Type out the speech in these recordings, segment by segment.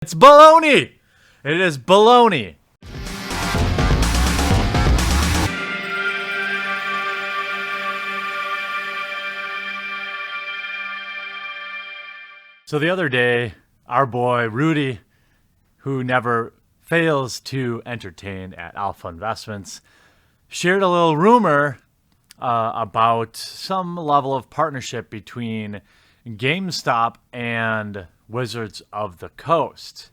It's baloney. It is baloney. So the other day, our boy Rudy, who never fails to entertain at Alpha Investments, shared a little rumor about some level of partnership between Gamestop and Wizards of the Coast.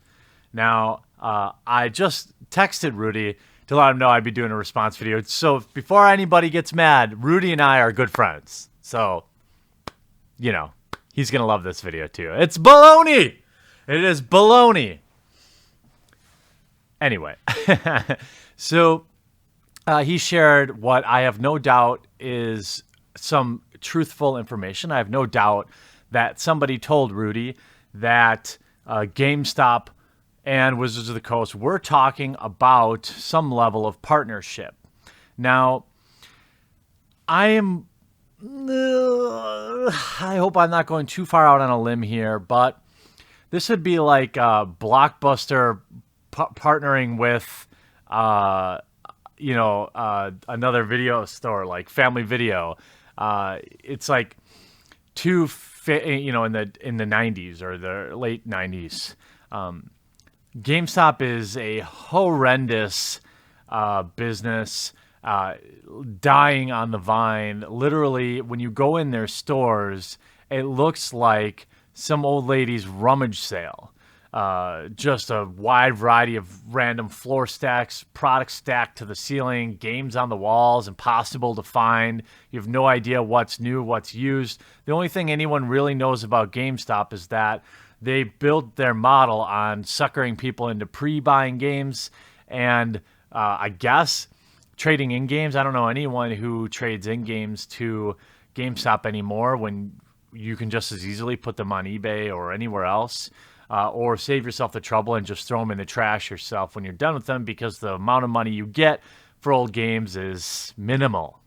Now, I just texted Rudy to let him know I'd be doing a response video. So before anybody gets mad, Rudy and I are good friends. So, you know, he's going to love this video too. It's baloney. It is baloney. Anyway, so he shared what I have no doubt is some truthful information. I have no doubt that somebody told Rudy that GameStop and Wizards of the Coast were talking about some level of partnership. Now, I hope I'm not going too far out on a limb here, but this would be like Blockbuster partnering with, another video store like Family Video. It's like two, in the 90s or the late 90s. GameStop is a horrendous business, dying on the vine. Literally, when you go in their stores, it looks like some old lady's rummage sale. Just a wide variety of random floor stacks, products stacked to the ceiling, games on the walls, impossible to find. You have no idea what's new, what's used. The only thing anyone really knows about GameStop is that they built their model on suckering people into pre-buying games and I guess trading in games. I don't know anyone who trades in games to GameStop anymore when you can just as easily put them on eBay or anywhere else. Or save yourself the trouble and just throw them in the trash yourself when you're done with them because the amount of money you get for old games is minimal.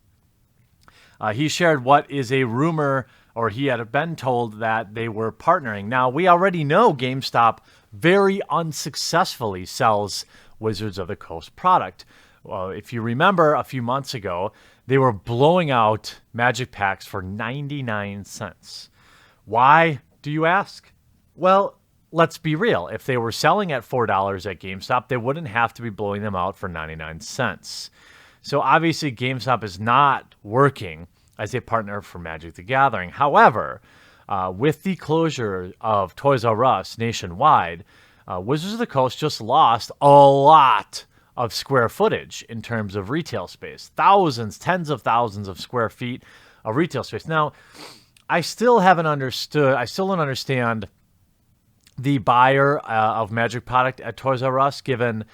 He shared what is a rumor, or he had been told that they were partnering. Now, we already know GameStop very unsuccessfully sells Wizards of the Coast product. Well, if you remember a few months ago, they were blowing out Magic packs for 99 cents. Why, do you ask? Well, let's be real. If they were selling at $4 at GameStop, they wouldn't have to be blowing them out for 99 cents. So obviously GameStop is not working as a partner for Magic the Gathering. However, with the closure of Toys R Us nationwide, Wizards of the Coast just lost a lot of square footage in terms of retail space. Thousands, tens of thousands of square feet of retail space. Now, I still don't understand the buyer of Magic product at Toys R Us, given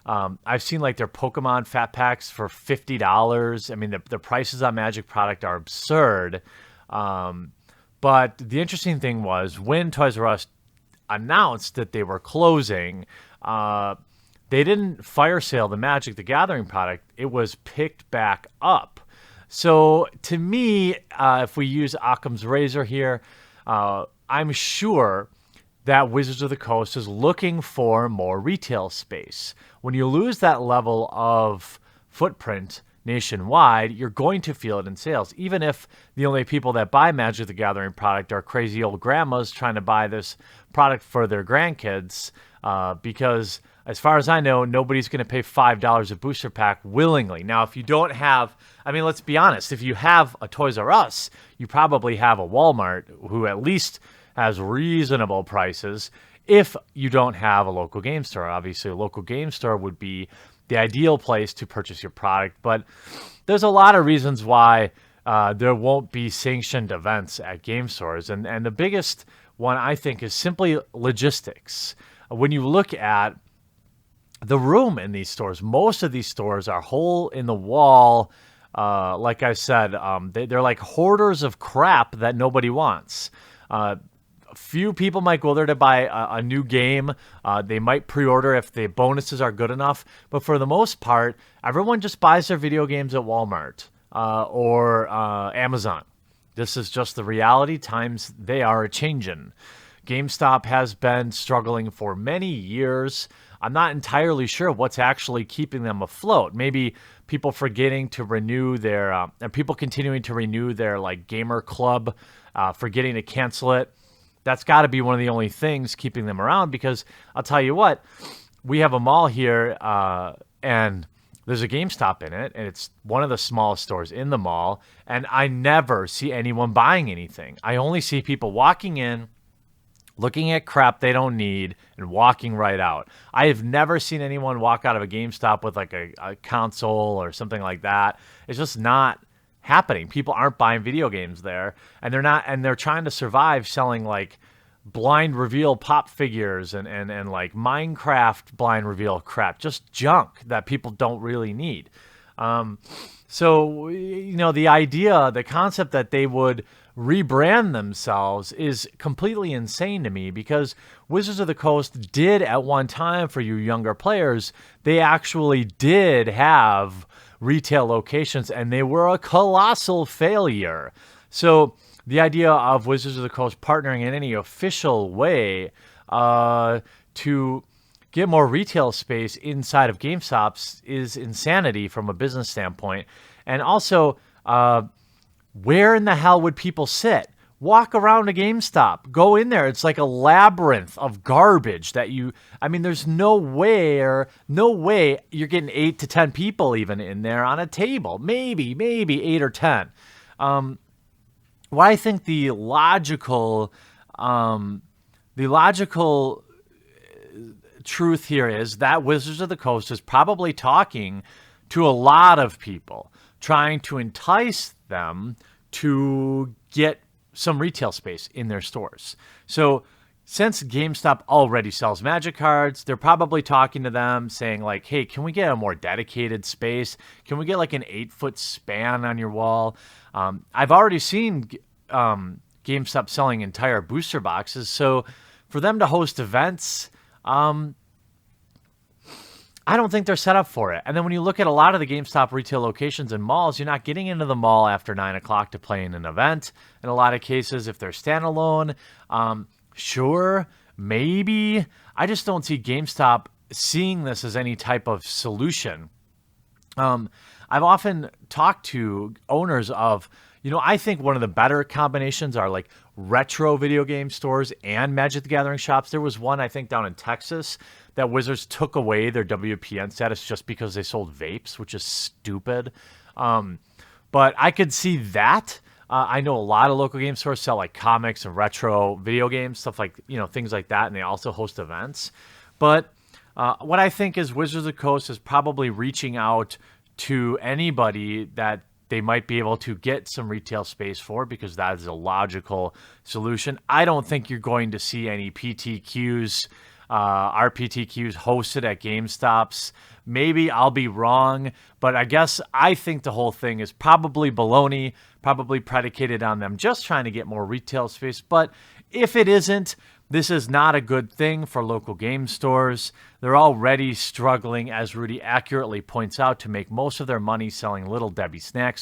I've seen like their Pokemon fat packs for $50. I mean, the prices on Magic product are absurd. But the interesting thing was when Toys R Us announced that they were closing, they didn't fire sale the Magic the Gathering product. It was picked back up. So to me, if we use Occam's razor here, I'm sure that Wizards of the Coast is looking for more retail space. When you lose that level of footprint nationwide, you're going to feel it in sales, even if the only people that buy Magic the Gathering product are crazy old grandmas trying to buy this product for their grandkids, because as far as I know, nobody's going to pay $5 a booster pack willingly. Now, if you don't have, I mean, let's be honest, if you have a Toys R Us, you probably have a Walmart who at least has reasonable prices. If you don't have a local game store, obviously a local game store would be the ideal place to purchase your product. But there's a lot of reasons why there won't be sanctioned events at game stores. And the biggest one, I think, is simply logistics. When you look at the room in these stores, most of these stores are hole in the wall. Like I said, they're like hoarders of crap that nobody wants. Few people might go there to buy a new game. They might pre-order if the bonuses are good enough. But for the most part, everyone just buys their video games at Walmart or Amazon. This is just the reality. Times they are a-changin'. GameStop has been struggling for many years. I'm not entirely sure what's actually keeping them afloat. Maybe people forgetting to renew their, and people continuing to renew their like gamer club, forgetting to cancel it. That's got to be one of the only things keeping them around, because I'll tell you what, we have a mall here, and there's a GameStop in it, and it's one of the smallest stores in the mall, and I never see anyone buying anything. I only see people walking in, looking at crap they don't need, and walking right out. I have never seen anyone walk out of a GameStop with like a console or something like that. It's just not happening. People aren't buying video games there, and they're trying to survive selling like blind reveal pop figures and like Minecraft blind reveal crap, just junk that people don't really need. So, the concept that they would rebrand themselves is completely insane to me, because Wizards of the Coast did at one time, for you younger players, they actually did have retail locations, and they were a colossal failure. So the idea of Wizards of the Coast partnering in any official way to get more retail space inside of GameStops is insanity from a business standpoint. And also, where in the hell would people sit? Walk around a GameStop. Go in there. It's like a labyrinth of garbage there's no way you're getting 8 to 10 people even in there on a table. Maybe 8 or 10. What I think the logical truth here is that Wizards of the Coast is probably talking to a lot of people, trying to entice them to get some retail space in their stores. So since GameStop already sells Magic cards, they're probably talking to them saying like, hey, can we get a more dedicated space? Can we get like an 8-foot span on your wall? I've already seen GameStop selling entire booster boxes. So for them to host events, I don't think they're set up for it. And then when you look at a lot of the GameStop retail locations and malls, you're not getting into the mall after 9 o'clock to play in an event. In a lot of cases, if they're standalone, sure, maybe. I just don't see GameStop seeing this as any type of solution. I've often talked to owners of, I think one of the better combinations are like retro video game stores and Magic the Gathering shops. There was one, I think, down in Texas that Wizards took away their WPN status just because they sold vapes, which is stupid. But I could see that. I know a lot of local game stores sell like comics and retro video games, stuff like, things like that. And they also host events. But what I think is Wizards of the Coast is probably reaching out to anybody that they might be able to get some retail space for, because that is a logical solution. I don't think you're going to see any PTQs, RPTQs hosted at GameStops. Maybe I'll be wrong, but I think the whole thing is probably baloney, probably predicated on them just trying to get more retail space. But if it isn't, this is not a good thing for local game stores. They're already struggling, as Rudy accurately points out, to make most of their money selling Little Debbie snack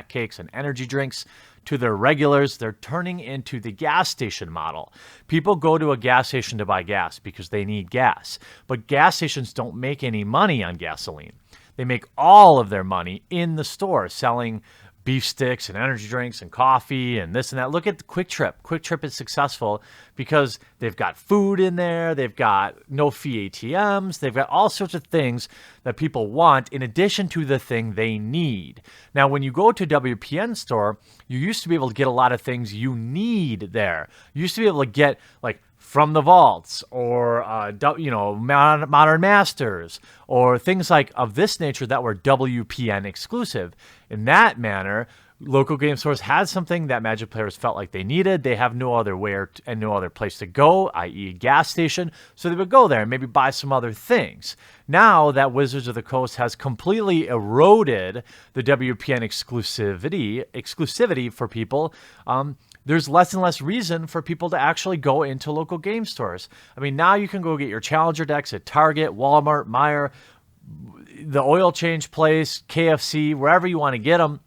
cakes and energy drinks to their regulars. They're turning into the gas station model. People go to a gas station to buy gas because they need gas. But gas stations don't make any money on gasoline. They make all of their money in the store selling beef sticks and energy drinks and coffee and this and that. Look at Quick Trip. Quick Trip is successful because they've got food in there. They've got no fee ATMs. They've got all sorts of things that people want in addition to the thing they need. Now, when you go to a WPN store, you used to be able to get a lot of things you need there. You used to be able to get like From the Vaults or, Modern Masters or things like of this nature that were WPN exclusive. In that manner, local game stores had something that Magic players felt like they needed. They have no other way and no other place to go, i.e. a gas station. So they would go there and maybe buy some other things. Now that Wizards of the Coast has completely eroded the WPN exclusivity for people, there's less and less reason for people to actually go into local game stores. I mean, now you can go get your Challenger decks at Target, Walmart, Meijer, the oil change place, KFC, wherever you want to get them.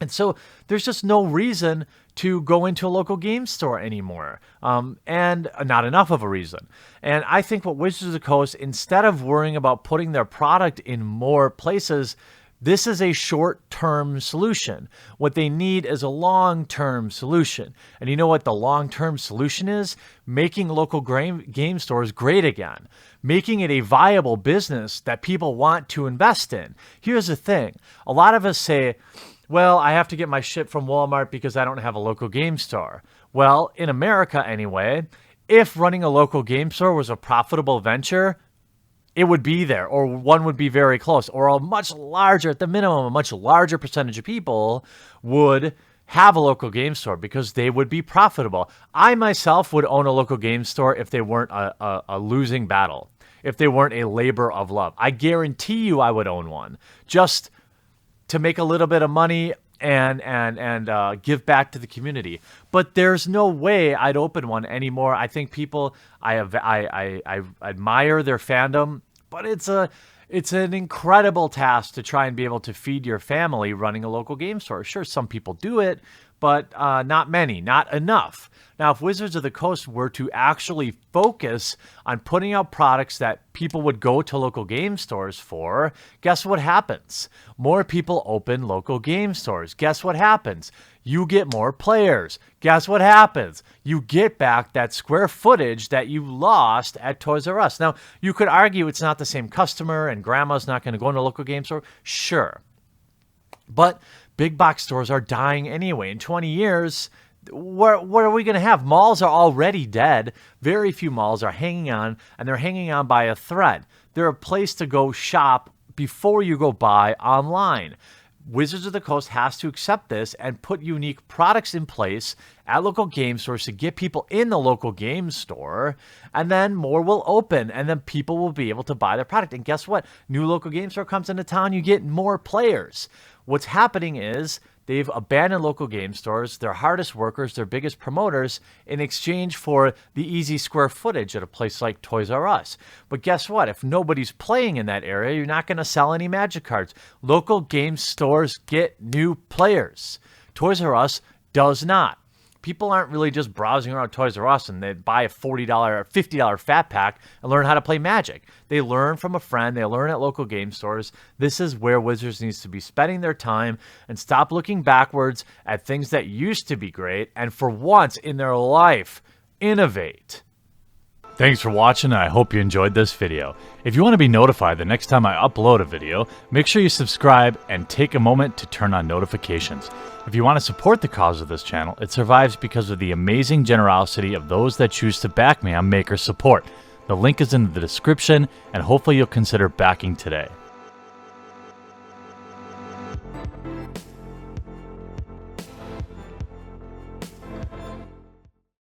And so there's just no reason to go into a local game store anymore, and not enough of a reason. And I think what Wizards of the Coast, instead of worrying about putting their product in more places, this is a short-term solution. What they need is a long-term solution. And you know what the long-term solution is? Making local game stores great again. Making it a viable business that people want to invest in. Here's the thing. A lot of us say, well, I have to get my shit from Walmart because I don't have a local game store. Well, in America anyway, if running a local game store was a profitable venture, it would be there, or one would be very close, or a much larger, at the minimum, a much larger percentage of people would have a local game store because they would be profitable. I myself would own a local game store if they weren't a losing battle, if they weren't a labor of love. I guarantee you I would own one just to make a little bit of money and give back to the community. But there's no way I'd open one anymore. I think people, I admire their fandom, but it's an incredible task to try and be able to feed your family running a local game store. Sure, some people do it, but not many, not enough. Now, if Wizards of the Coast were to actually focus on putting out products that people would go to local game stores for, guess what happens? More people open local game stores. Guess what happens? You get more players. Guess what happens? You get back that square footage that you lost at Toys R Us. Now, you could argue it's not the same customer and grandma's not going to go into a local game store. Sure. But big box stores are dying anyway. In 20 years, what are we going to have? Malls are already dead. Very few malls are hanging on, and they're hanging on by a thread. They're a place to go shop before you go buy online. Wizards of the Coast has to accept this and put unique products in place at local game stores to get people in the local game store, and then more will open, and then people will be able to buy their product. And guess what? New local game store comes into town, you get more players. What's happening is they've abandoned local game stores, their hardest workers, their biggest promoters, in exchange for the easy square footage at a place like Toys R Us. But guess what? If nobody's playing in that area, you're not going to sell any Magic cards. Local game stores get new players. Toys R Us does not. People aren't really just browsing around Toys R Us and they buy a $40 or $50 fat pack and learn how to play Magic. They learn from a friend. They learn at local game stores. This is where Wizards needs to be spending their time and stop looking backwards at things that used to be great and for once in their life, innovate. Thanks for watching, and I hope you enjoyed this video. If you want to be notified the next time I upload a video, make sure you subscribe and take a moment to turn on notifications. If you want to support the cause of this channel, it survives because of the amazing generosity of those that choose to back me on Maker Support. The link is in the description, and hopefully you'll consider backing today.